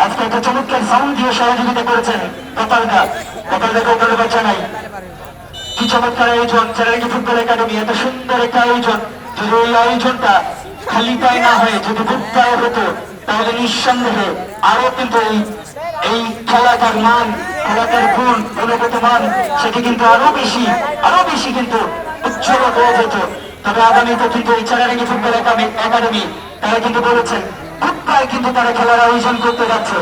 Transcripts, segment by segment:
আজকে একটা চমৎকার সাউন্ড দিয়ে সহযোগিতা করেছেন কপালদাকে ধন্যবাদ জানাই। কি চমৎকার আয়োজন, চ্যালেঞ্জ ফুটবল একাডেমি, এত সুন্দর একটা আয়োজন। যদি এই আয়োজনটা খালি পায়ে না হয়ে যদি বুকপায়ে হতো তাহলে নিঃসন্দেহে আরো কিন্তু এই খেলাটার মান, খেলাটার গুণগত মান সেটি কিন্তু আরো বেশি কিন্তু উজ্জ্বল হয়ে যেত। তবে আগামীতে কিন্তু এই চ্যালেঞ্জ ফুটবল একাডেমি তারা কিন্তু বলেছেন বুকপায়ে কিন্তু তারা খেলার আয়োজন করতে যাচ্ছে।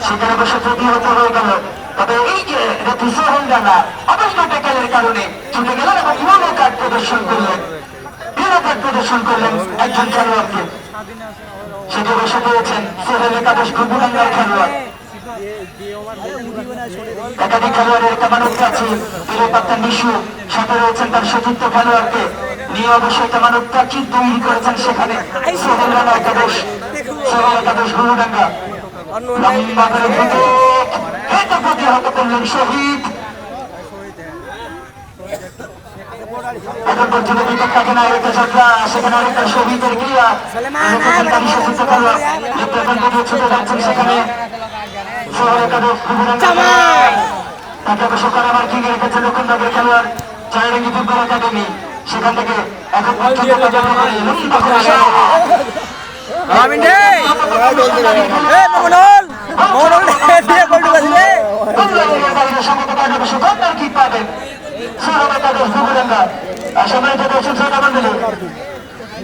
সেখানে বসে প্রতিহত হয়ে গেল। তবে এই যে সোহেলডাঙ্গা অবৈধ ট্যাকেলের কারণে ছুটে গেলেন এবং ইউনো কার্ড প্রদর্শন করলেন একজন খেলোয়াড়কে। সেটি বসে পেয়েছেন সোহেল একাদশ ঘুঘুডাঙ্গার খেলোয়াড়। একাধিক খেলোয়াড়ের কামানুক্তি আছে, পাত্তা নিশু সাথে রয়েছেন তার সতীর্থ খেলোয়াড়কে নিয়ে অবশ্যই কামানুক্তা কি তৈরি করেছেন সেখানে সোহেল একাদশ ঘুঘুডাঙ্গা। প্রতিহত করলেন শহীদ। এখন পর্যন্ত বিপক্ষে না রেখে চট্টা সেখানে অনেকটা শহীদের ক্রিয়া ছুটে যাচ্ছেন সেখানে তাকে অবশ্য কারাবার কিনে রেখেছে লক্ষণনগর খেলোয়াড় চারিঙ্গি ফুটবল একাডেমি। সেখান থেকে এখন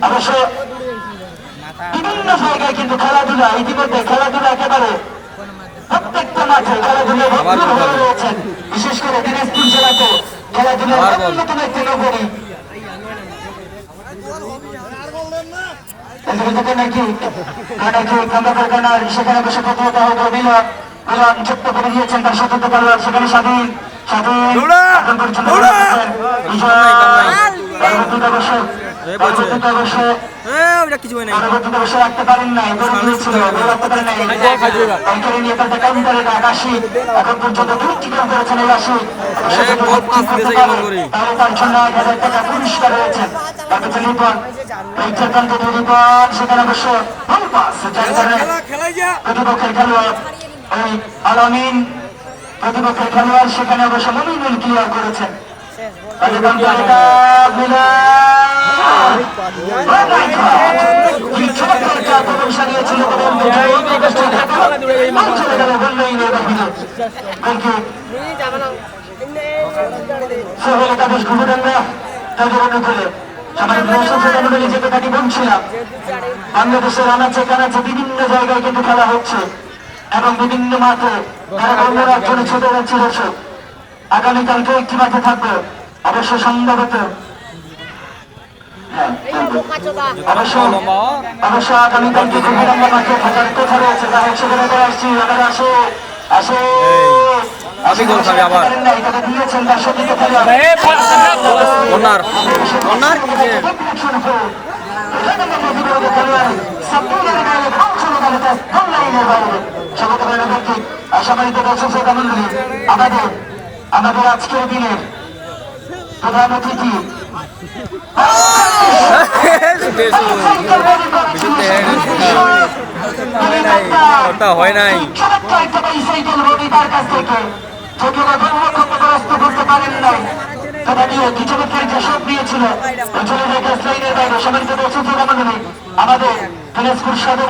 অবশ্য বিভিন্ন জায়গায় কিন্তু খেলাধুলা ইতিমধ্যে খেলাধুলা একেবারে প্রত্যেকটা মাঠে খেলাধুলা রয়েছেন। বিশেষ করে দিনাজপুর জেলাতে খেলাধুলার অন্যতম একটি নগরী। সেখানে বসে প্রতিহত হয়তো মিলন ছোট্ট করে দিয়েছেন তার সতীর্থ খেলোয়াড়। সেখানে স্বাধীন রাখতে পারেন নাই, এখন পর্যন্ত করেছেন এই রাশি। তাহলে তার জন্য 1000 টাকা পুরস্কার রয়েছেন। সেখানে অবশ্য প্রতিপক্ষের খেলোয়াড় ওই আলামিন প্রতিপক্ষের খেলোয়াড় সেখানে অবশ্য মনিরুল ক্লিয়ার করেছেন। সোহেল একাদশ ঘুঘুডাঙ্গা যেতে থাকি বলছিলাম বাংলাদেশের আনাচে কানাচে বিভিন্ন জায়গায় কিন্তু খেলা হচ্ছে এবং বিভিন্ন মাঠে তারা অন্য রাজ্যে ছুটে যাচ্ছে। দর্শক আগামীকালকে একটি মাঠে থাকবে অবশ্য সম্ভবত অবশ্য আগামীকালকে ঘুঘুডাঙ্গা মাঠে থাকার কথা রয়েছে। তা হচ্ছে আসছি আবার আসে দিয়েছেন তার সত্যি আমাদের আজকের দিনের প্রধান অতিথি হয় নাই তার কাছ থেকে করতে পারেন নাই। আমাদের দিনাজপুর সদর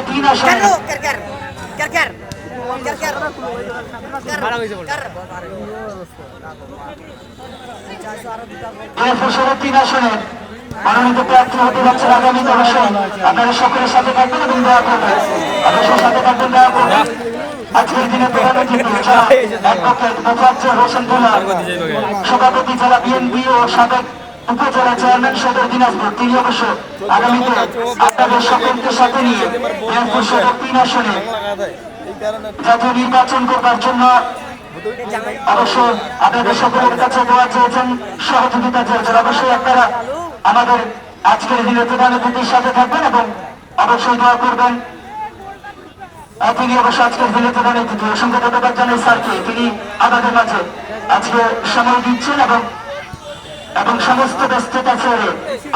3 আসনে মনোনীত প্রার্থী হতে যাচ্ছেন আগামীতে। অবশ্যই আপনারা সকলের সাথে থাকবেন এবং দোয়া করবেন, অবশ্যই সাথে থাকবেন, দোয়া করবেন। আজকের দিনে প্রধান অতিথি হোসেন ভোলার সভাপতি জেলা বিএনপি ও সাবেক উপজেলা চেয়ারম্যান সদর দিনাজপুর, তিনি অবশ্য আগামীতে আপনাদের সকলকে সাথে নিয়ে দিনাজপুর সদর 3 আসনে জাতীয় নির্বাচন করবার জন্য অবশ্য আপনাদের সকলের কাছে দোয়া চেয়েছেন, সহযোগিতা চেয়েছেন। অবশ্যই আপনারা আমাদের আজকের দিনে প্রধান অতিথির সাথে থাকবেন এবং অবশ্যই দোয়া করবেন। তিনি অবশ্য আজকের দিনে প্রধান অতিথি। অসংখ্য ধন্যবাদ জানাই স্যারকে, তিনি আমাদের মাঝে আজকে সময় দিচ্ছেন এবং এবং সমস্ত ব্যস্ততা ছেড়ে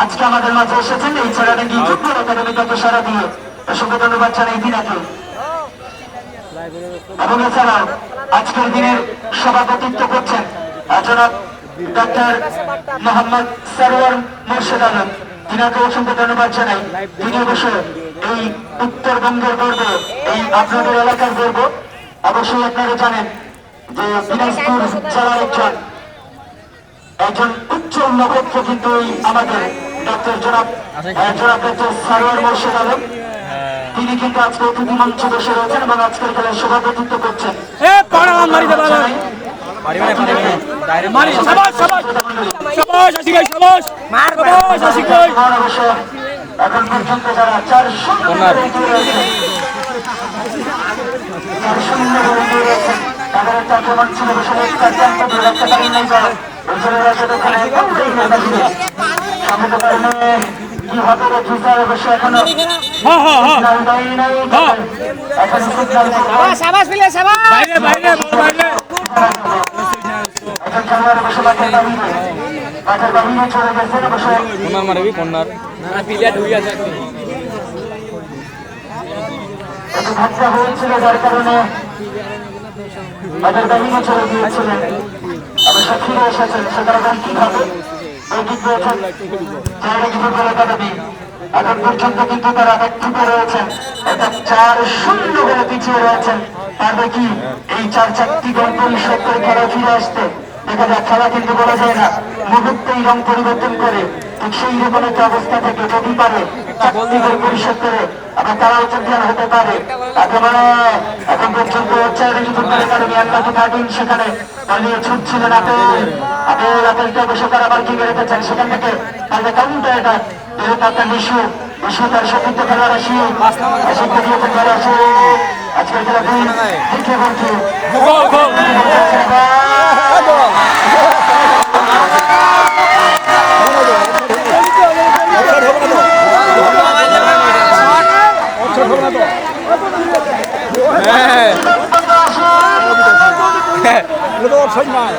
আজকে আমাদের মাঝে এসেছেন এই চেরাডাঙ্গি ফুটবল একাডেমিটাকে সারা দিয়ে অসংখ্য ধন্যবাদ জানাই দিনাকে। এবং এছাড়াও আজকের দিনের সভাপতিত্ব করছেন জনাব ডক্টর মোহাম্মদ সরওয়ার মোর্শেদ আলম, তিনাকে অসংখ্য ধন্যবাদ জানাই। তিনি অবশ্য এই উত্তরবঙ্গের গর্ব, এই আপনাদের এলাকার গর্ব। অবশ্যই আপনারা জানেন যে দিনাজপুর জেলার একজন উজ্জ্বল নক্ষত্র কিন্তু এই আমাদের জনাব ডক্টর সরওয়ার মোর্শেদ আলম। তিনি কিন্তু আজকে অতিথি মঞ্চে বসে রয়েছেন এবং আজকের খেলায় সভাপতিত্ব করছেন। এখন পর্যন্ত যারা 4-0 তাদের একটা আক্রমণ ছিল বসে রাখতে পারেন নাই কি হবে রে ফিফা অবশ্য এখনো হয়েছিল যার কারণে তাদের বাহিনী চলে গিয়েছিলেন, অবশ্য ফিরে এসেছেন। সেখানে কি হবে এখন পর্যন্ত কিন্তু তারা ব্যক্তিতে রয়েছেন, অর্থাৎ 4-0 বলে পিছিয়ে রয়েছেন। পারবে কি এই 4-4টি গোল পরিশোধ করে খেলা ফিরে আসতে? দেখা যাক, খেলা কিন্তু বলা যায় না, মুহূর্তেই রং পরিবর্তন করে। ঠিক সেই রকম একটা অবস্থা থেকে যদি পারে 4টি গোল পরিশোধ করে আবার তারাও চ্যাম্পিয়ন হতে পারে। একেবারে এখন পর্যন্ত চেরাডাঙ্গি ফুটবল একাডেমি আল্লাহকে থাকেন সেখানে পালিয়ে ছুটছিলেন আপেলটা বসে তারা আবার কি রেখেছেন সেখান থেকে তাদের কাউন্টার এটা তার নিশু তার সতীর্থ খেলোয়াড় আসি আজকের খেলা দেখে বলছি গোল কি দোষ নাই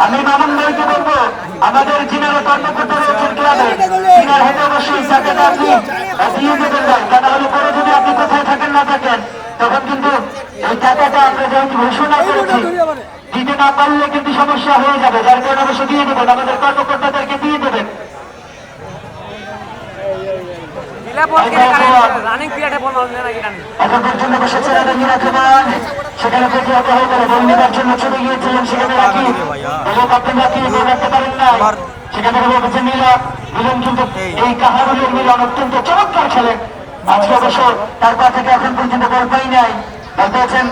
আমি মামুন ভাইকে বলবো আমাদের যিনারা কর্মকর্তা রয়েছেন ক্লাবে তিনার হাতে অবশ্যই টাকাটা আপনি দিয়ে দেবেন ভাই। টাকা হলে পরে যদি আপনি কোথায় থাকেন না থাকেন তখন কিন্তু এই টাকাটা আমরা যেহেতু ঘোষণা করেছি দিতে না পারলে কিন্তু সমস্যা হয়ে যাবে, যার কারণে অবশ্য দিয়ে দেবেন, আমাদের কর্মকর্তাদেরকে দিয়ে দেবেন। এখন পর্যন্ত বসেছে সেখানে প্রতিহত হয়ে গেলে গোল নেবার জন্য চলে গিয়েছিলেন, সেখানে রাখি গোল রাখতে পারেন না, সেখানে বলেছে মিলন কিন্তু এই কাহারুলের মিলন অত্যন্ত চমৎকার খেলেন আজকে। অবশ্য তার পা থেকে এখন পর্যন্ত গোল পাই নাই, বলতে আছেন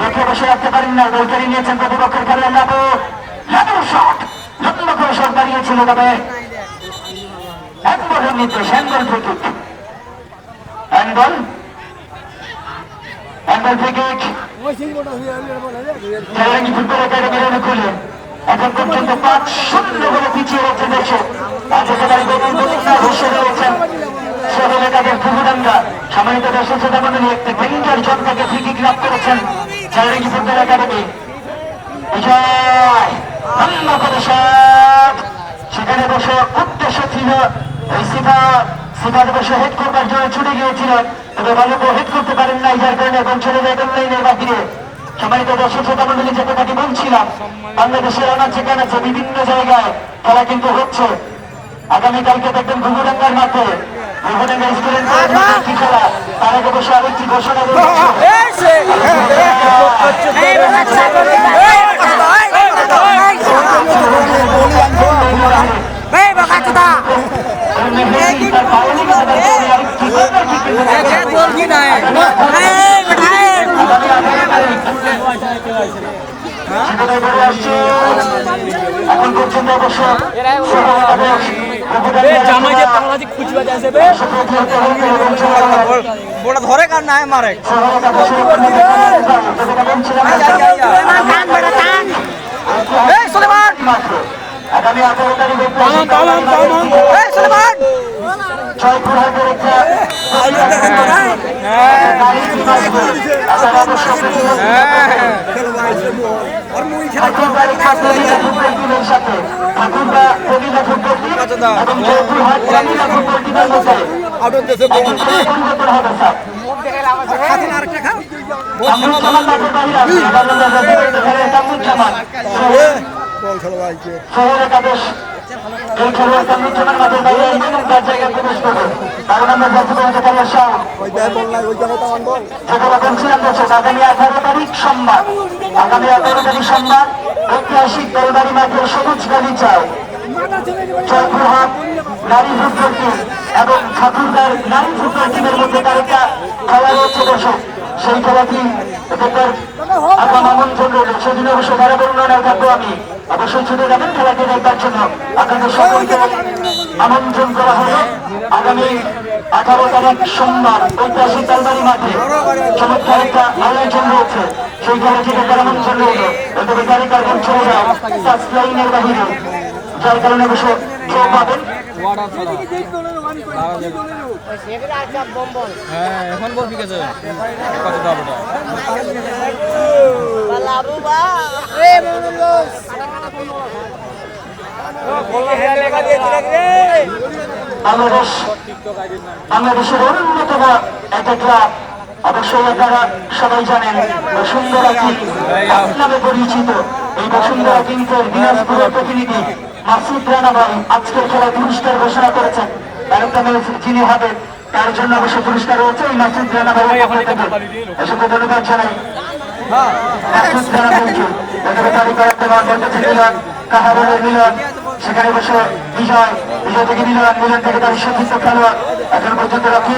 রেখে বসে রাখতে পারেন না, গোল কেড়ে নিয়েছেন প্রতিপক্ষের খেলোয়াড় লাভো শট লম্বা করে শট দাঁড়িয়েছিল, তবে একবার নির্দেশ হ্যান্ডবল থেকে চেরাডাঙ্গি ফুটবল একাডেমির অনুকূলে এখন পর্যন্ত 5-0 বলে পিছিয়ে রয়েছে দেশে। বসে রয়েছেন শহর এলাকাদের কুকুডাঙ্গা সম্মানিত দর্শক শ্রোতা মণ্ডলী, একটি ভেঙ্গার জনতাকে ফ্রি কিক লাভ করেছেন চেরাডাঙ্গি ফুটবল একাডেমি। বিজয় লম্বা করে শট, সেখানে বসে উদ্দেশ্য ছিল এই সিফাত বসে হেড করবার জন্য ছুটে গিয়েছিলেন, তবে ভালো করে হেড করতে পারেন নাই, যার কারণে এখন চলে যায় লাইনের বাকিরে। সম্মানিত দর্শক শ্রোতা মণ্ডলী, যে কথাটি বলছিলাম, বাংলাদেশের আনাচে কানাচে বিভিন্ন জায়গায় খেলা কিন্তু হচ্ছে। আগামীকালকে দেখবেন ঘুঘুডাঙ্গার মাঠে ঘুঘুডাঙ্গা স্টুডেন্ট কি খেলা, তার আগে বসে আরেকটি ঘোষণা রয়েছে। জয় করে আসছে। এখন পর্যন্ত অবশ্য বড় ধরে কার নাই মারে এই সুলেমান আগামী 18 তারিখ সুলেমান জয়পুরহাটের একটা সাথে ঠাকুরবা কবিতা ফুটবল টিম এবং জয়পুরহাট গ্রামীণ ফুটবল টিমের মধ্যে পরিবর্তন হবে স্যার। শহর একাদশ এই খেলোয়াড় কামরুজ্জামান মাঠের বাইরে তার জায়গায় প্রবেশ করবে। কারণ আমরা জাতীয় খেলোয়াড় সহ যেটা বলছিলাম দর্শক আগামী 18 তারিখ সোমবার ঐতিহাসিক বেলবাড়ি মাঠের সবুজ গালিচায় জয়পুরহাট নারী ফুটবল টিম এবং ঠাকুরগাঁর নারী ফুটবল টিমের মধ্যে তার একটা খেলা রয়েছে দর্শক। সেই খেলাটি দেখবার আগাম আমন্ত্রণ রইল। সেদিন অবশ্য বরাবর উন্নয়নের থাকবো আমি অবশ্যই ছুটে যাবেন খেলাটি দেখবার জন্য। আপনাদের সকলকে আমন্ত্রণ করা হলো আগামী 18 তারিখ সোমবার ঐতিহাসিক বেলবাড়ি মাঠে চমৎকার একটা আয়োজন রয়েছে। সেই খেলাটি দেখবার আমন্ত্রণ রইল। তবে তালিকার চলে যায় সাবস্ক্রাইবের বাহিরে, যার কারণে অবশ্য কেউ পাবেন এখন বল ঠিক আছে কত দাম বাংলাদেশের অন্যতম একটা ক্লাব, অবশ্যই আপনারা সবাই জানেন বসুন্ধরা নামে পরিচিত। এই বসুন্ধরা কিংসের দিনাজপুরের প্রতিনিধি মাসুদ রানা ভাই আজকের খেলায় পুরস্কার ঘোষণা করেছেন। তারকা ম্যাচ যিনি হবেন তার জন্য অবশ্য পুরস্কার রয়েছে এই মাসুদ রানা ভাই অসংখ্য ধন্যবাদ জানাই। মাসুদ রানা ভাইকে মিলন কাহাবলের মিলন সেখানে বসে বিজয় থেকে মিলন থেকে তার সতীর্থ খেলোয়াড় এখন পর্যন্ত রাখি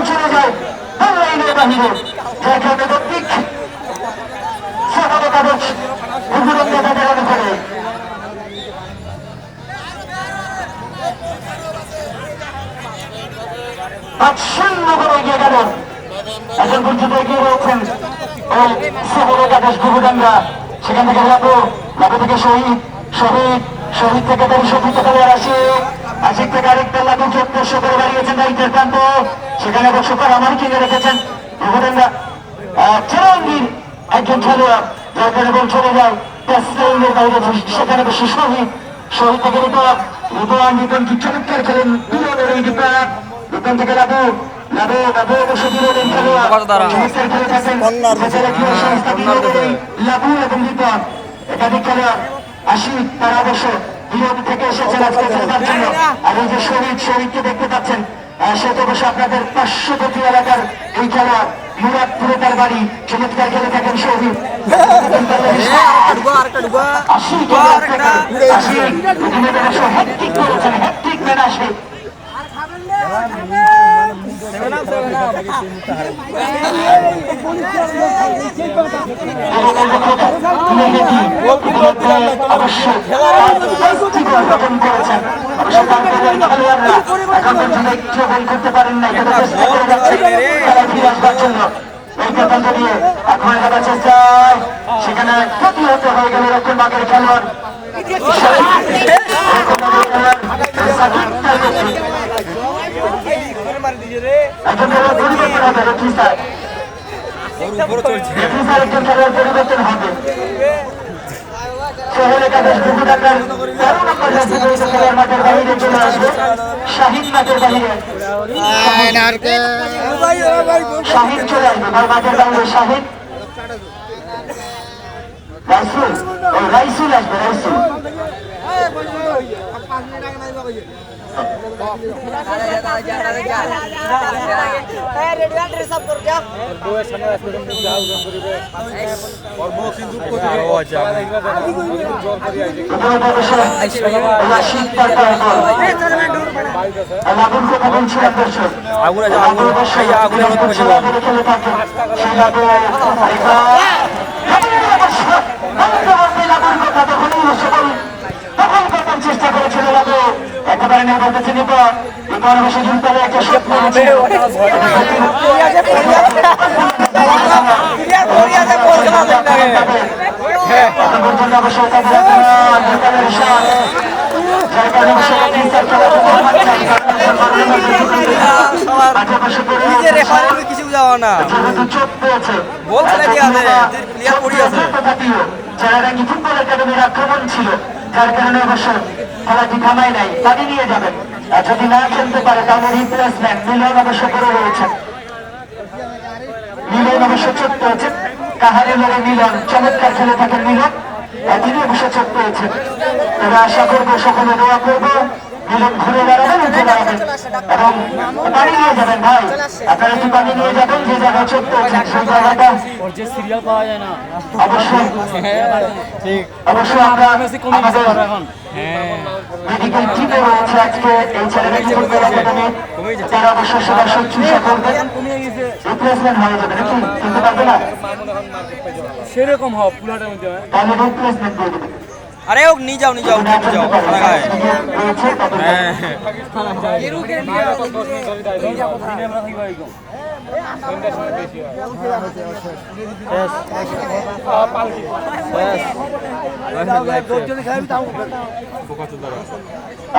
চলে যায় অনলাইনের বাহিরে করে শূন্য করে এগিয়ে গেলেন। এখন পর্যন্ত এগিয়ে রয়েছেন ওই শহর একাদশ গুরুডাঙ্গা। সেখান থেকে লাভু থেকে শহীদ থেকে তার সতীর্থ খেলোয়াড় আশিক থেকে আরেকটা লাভু 1400 করে বাড়িয়েছেন রাইটের প্রান্ত। সেখানে বর্ষকর আমার কিনে রেখেছেন গুরুডাঙ্গা চিরঙ্গীর একজন খেলোয়াড়, যার কারণে বল চলে যায় টেস্টের বাইরে। সেখানে বেশি শহীদ থেকে রিপন কি চমৎকার খেলেন দুজনের এই দোকান থেকে লাভু অবশ্য বিরোধী খেলোয়াড় চমৎকার খেলে থাকেন লাভু এবং রিপন একাধিক খেলোয়াড় আশিক তারা অবশ্য বিরোধী থেকে এসেছেন আজকে খেলার জন্য। আর এই যে শহীদকে দেখতে পাচ্ছেন সে তো অবশ্য আপনাদের পার্শ্ববর্তী এলাকার এই খেলোয়াড় মুরাদপুরে তার বাড়ি। চমৎকার খেলে থাকেন শহীদ হ্যাট্রিক করেছেন হ্যাট্রিক ম্যান আশিক। করতে পারেন না আসবার জন্য চেষ্টায় সেখানে প্রতিহত হয়ে গেল রক্ষণ বাগের খেলোয়াড় পরিবর্তন হবে। শহর একাদশ গুরুডাঙ্গার 13 নম্বর খেলোয়াড় মাঠের বাহিরে চলে আসবে। শাহিন মাঠের বাহিরে শাহিন চলে আসবে মাঠের বাহিরে শাহিন রাইসুল আসবে রাইসুল লাভের কথা বলছিলাম দর্শক, খেলে থাকে সেই লাভের কথা তখনই সকল তখন করতে চেষ্টা করেছিল লাভে একেবারে নির্ভর করছে নিপন নিপন বসে ঝুলপালে একটা স্বপ্ন কিছু যাওয়া না চোখ পেয়েছে বলছে প্লেয়ার পড়ে আছে চেরাডাঙ্গি ফুটবল একাডেমির আক্রমণ ছিল, যার কারণে অবশ্য খেলাটি থামায় নাই, পানি নিয়ে যাবেন। আর যদি না খেলতে পারে তাহলে রিপ্লেসমেন্ট মিলন অবশ্য করে রয়েছে। মিলন অবশ্য চোট পেয়েছেন, কাহারে লড়ে মিলন চমৎকার খেলে থাকেন মিলন, তিনি অবশ্য চোট পেয়েছেন। তবে আশা করবো সকলে দোয়া করবো মিলন ঘুরে দাঁড়াবেন, উঠে দাঁড়াবেন এবং পানি নিয়ে যাবেন। ভাই আপনারা কি পানি নিয়ে যাবেন? যে জায়গায় চোট পেয়েছেন সেই জায়গাটা সিরিয়াল পাওয়া যায় না অবশ্যই ঠিক অবশ্যই আমরা আমাদের হ্যাঁ মেডিকেল টিমে রয়েছে আজকে এই চ্যালেঞ্জ ফুটবল একাডেমি, তারা অবশ্য সবার শুশ্রূষা করবে, রিপ্লেসমেন্ট হয়ে যাবে নাকি খেলতে পারবে না সেরকম হবে পুরাটার মধ্যে তাহলে রিপ্লেসমেন্ট দিয়ে দেবে। আরে ও নিয়ে যাও লাগায় হ্যাঁ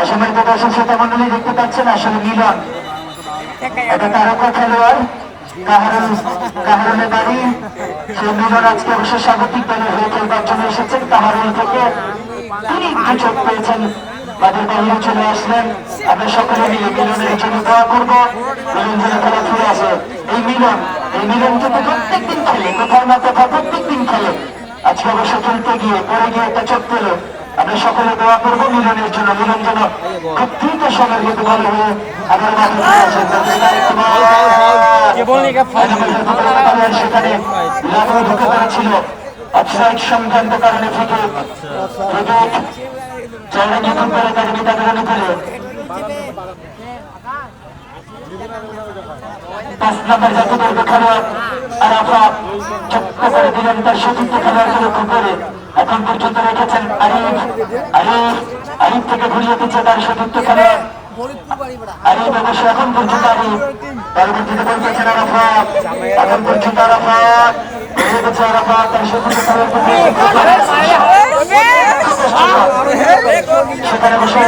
অসমের প্রদর্শন শ্রোতা মন্ডলী দেখতে পাচ্ছেন আসলে মিলন একটা তারকা খেলোয়াড়, কাহারুলের বাড়ি। সেই মিলন আজকে অবশ্য স্বাগতিক দলের হয়ে খেলবার জন্য এসেছেন কাহারুল থেকে, তিনি একটু চোট পেয়েছেন, তাদের বাহিরে চলে আসলেন। আমরা সকলে মিলে মিলনের জন্য দোয়া করবো, মিলন যেন খেলা ফিরে আসে। এই মিলন কিন্তু প্রত্যেকদিন খেলে, কোথাও না কোথাও প্রত্যেকদিন খেলে, আজকে অবশ্য খেলতে গিয়ে পরে গিয়ে একটা চোট পেল। আমরা সকলে দোয়া করবো মিলনের জন্য, মিলন যেন খুব দ্রুত সময়ের মধ্যে ভালো হয়ে আবার মাঠে ফিরে আসেন। সেখানে লাভে ঢুকে পড়েছিল অফসাইড সংক্রান্ত কারণে থেকে চেরাডাঙ্গি ফুটবল একাডেমি তাদের অনুকূলে 5 নম্বর জাতীয় খেলোয়াড় আরাফাত চক্র করে দিলেন তার সতীর্থ খেলোয়াড়কে লক্ষ্য করে। এখন পর্যন্ত রেখেছেন আরিফ থেকে ঘুরিয়ে দিচ্ছে তার সতীর্থ খেলোয়াড় আরিফ, অবশ্য এখন পর্যন্ত আরিফ, পরবর্তীতে বলতেছেন আরাফাত, এখন পর্যন্ত আরাফাত ঘুরিয়ে দিচ্ছে আরাফাত তার সতীর্থ সেখানে বসে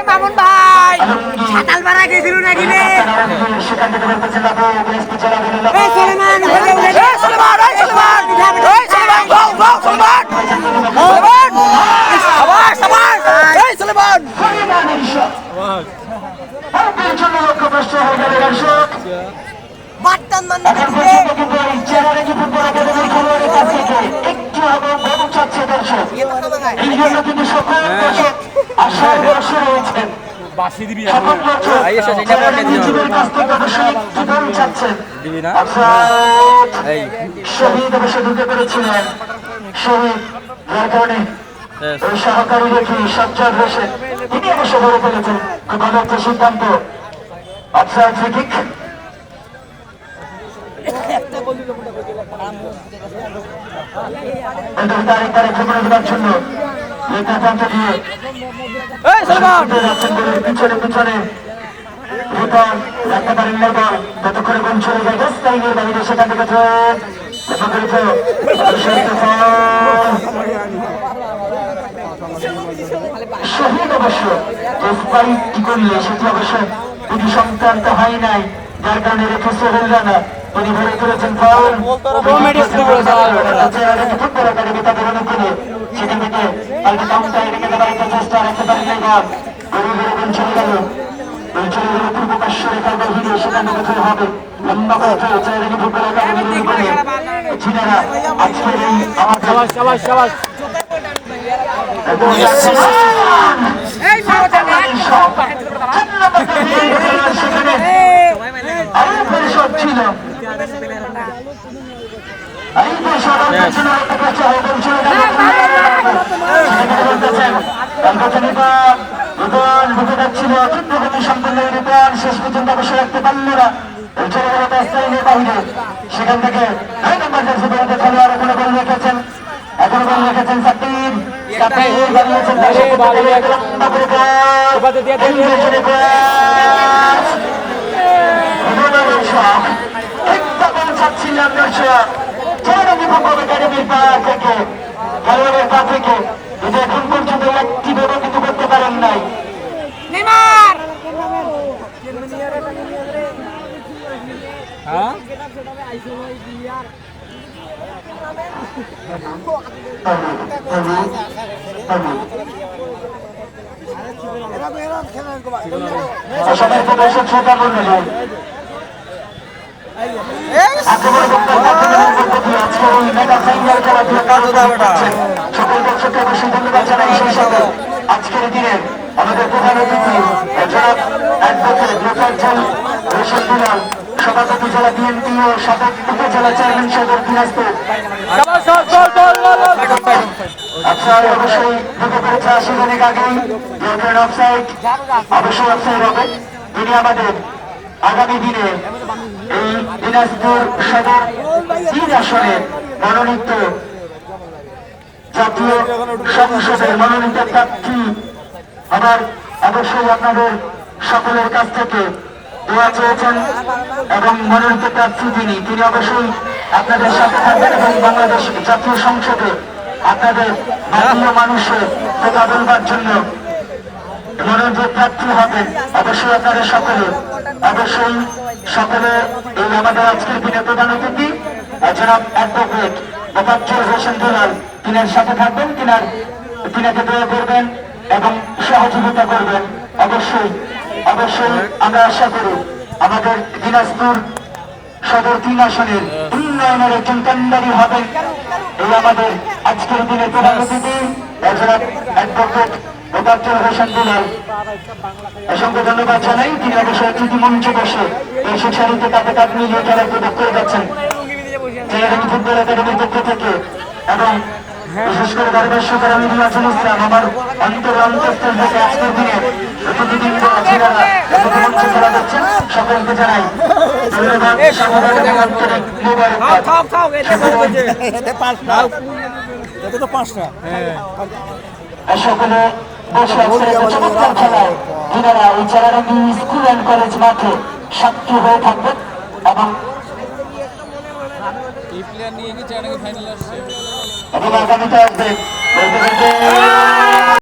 মামুন ভাই সাতাল বাড়া গেছিল নাকি রে? সেখান থেকে বলতেছেন লক্ষ্যভ্রষ্ট হয়ে গেলে দর্শক বাট্টান মান এখন পর্যন্ত কিন্তু এই চেরাডাঙ্গি ফুটবল একাডেমির খেলোয়াড়ের কাছ থেকে একটু গরম চাচ্ছে দর্শক, এই জন্য কিন্তু সকল দর্শক আশার বর্ষে রয়েছেন, সকল দর্শক নিজেদের কাছ থেকে অবশ্যই একটু গরম চাচ্ছেন। শহীদ অবশ্য ঢুকে পড়েছিলেন, শহীদ যার কারণে ওই সহকারী রেখে সজ্জাদ হোসেন তিনি অবশ্য ধরে ফেলেছেন, ভালো একটা সিদ্ধান্ত। অফসাইড ফ্রি কিক পিছনে পিছনে রাখতে পারেন না, ততক্ষণে গোল চলে যায় স্টাইলের বাইরে, সেখান থেকে শহীদ অবশ্য কি করলে সেটি অবশ্য বিধি সংক্রান্ত হয় নাই, যার কারণে রেখেছে হল্লানা তিনি ধরে করেছেন ফাউল। ফুটবল একাডেমি তাদের অনুকূলে সেখান থেকে পাল্টে কাউন্টার রেখে দেওয়ার একটা চেষ্টা রাখতে পারেন না, গরিবের গোল চলে গেল। ওই চলে গেল পূর্ব পার্শ্ব রেখার বাহিরে, সেখানে কোথায় হবে লম্বা করে চ্যালেঞ্জ ফুটবল একাডেমি তৈরি করে যিনারা আজকের এই আমাদের এই মাওটা সেখানে আরো পরিষদ ছিল এই পরিষদ ছিল একটা কাছে হয়ে ছিল শেষ পর্যন্ত অবশ্য রাখতে পারল না। চলে গেল বাহিরে, সেখান থেকে খেলোয়াড় এখনো বল রেখেছেন, এখনো বল রেখেছেন সাকিব বানিয়েছেন চাচ্ছিলাম দর্শক একাডেমির পা থেকে খেলোয়াড়ের পা থেকে এখন পর্যন্ত একটি বড় কিন্তু করতে পারেন নাই। নেইমার সবাই প্রদর্শক শ্রোতা মন্ডলী সকল দর্শককে অবশ্যই ধন্যবাদ জানাই। সেই সাথে আজকের দিনে আমাদের প্রধান অতিথি জনাব অ্যাডভোকেট মোফাজ্জল হোসেন দুলাল, সভাপতি জেলা বিএনপি ও সাবেক উপজেলা চেয়ারম্যান সদর দিনাজপুর। অফসাইড অবশ্যই ঢুকে পড়েছে ৮০ মিনিট আগেই, অফসাইড অবশ্যই অফসাইড হবে। তিনি আমাদের আগামী দিনে এই দিনাজপুর সদর ৩ আসনে মনোনীত জাতীয় সংসদের মনোনীত প্রার্থী আবার অবশ্যই আপনাদের সকলের কাছ থেকে দোয়া চেয়েছেন এবং মনোনীত প্রার্থী তিনি অবশ্যই আপনাদের সাথে থাকবেন এবং বাংলাদেশ জাতীয় সংসদে আপনাদের জাতীয় মানুষের কথা বলবার জন্য মনোনীত প্রার্থী হবেন। অবশ্যই আপনাদের অবশ্যই সকলে এই আমাদের আজকের দিনে প্রধান অতিথি জনাব অ্যাডভোকেট মোফাজ্জল হোসেন দুলাল তিনার সাথে থাকবেন, তিনাকে দয়া করবেন এবং সহযোগিতা করবেন। অবশ্যই আমরা আশা করি আমাদের দিনাজপুর সদর ৩ আসনের উন্নয়নের একজন কান্ডারি হবেন এই আমাদের আজকের দিনের প্রধান অতিথি জনাব অ্যাডভোকেট মোফাজ্জল হোসেন দুলাল। অসংখ্য ধন্যবাদ জানাই। তিনি অবশ্যই অতিথি মঞ্চে বসে এই সুচারিত কাপে কাপ মিলিয়ে খেলার উপভোগ করে যাচ্ছেন ফুটবল একাডেমির পক্ষ থেকে এবং বিশেষ করে দরবেশ্বর আমি রিয়াজুল ইসলাম আমার অন্তরস্থল থেকে আজকের দিনে প্রতিনিধিবৃন্দ যারা মঞ্চে খেলা যাচ্ছেন সকলকে জানাই ধন্যবাদ, স্বাগত এবং আন্তরিক মোবারকবাদ। সকলে বসে আছেন চমৎকার খেলায় যিনারা এই চারারঙ্গি স্কুল অ্যান্ড কলেজ মাঠে সাক্ষী হয়ে থাকবেন এবং আগামীতে আসবেন।